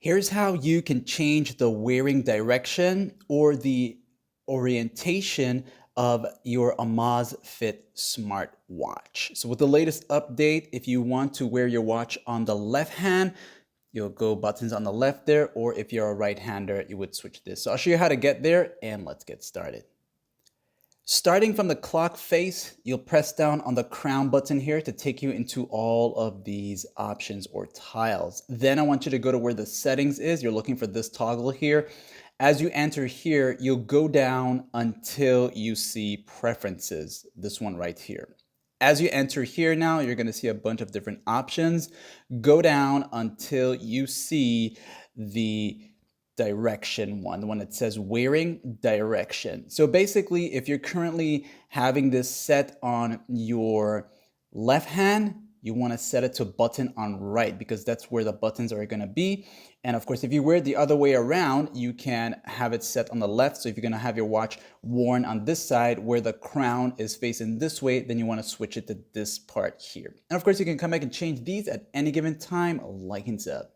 Here's how you can change the wearing direction or the orientation of your Amazfit smartwatch. So with the latest update, if you want to wear your watch on the left hand, you'll go buttons on the left there, or if you're a right-hander, you would switch this. So I'll show you how to get there, and let's get started. Starting from the clock face, you'll press down on the crown button here to take you into all of these options or tiles. Then I want you to go to where the settings is. You're looking for this toggle here. As you enter here, you'll go down until you see preferences, this one right here. As you enter here now, you're going to see a bunch of different options. Go down until you see the direction one, the one that says wearing direction. So basically, if you're currently having this set on your left hand, you want to set it to button on right because that's where the buttons are going to be. And of course, if you wear it the other way around, you can have it set on the left. So if you're going to have your watch worn on this side where the crown is facing this way, then you want to switch it to this part here. And of course, you can come back and change these at any given time, like and sub.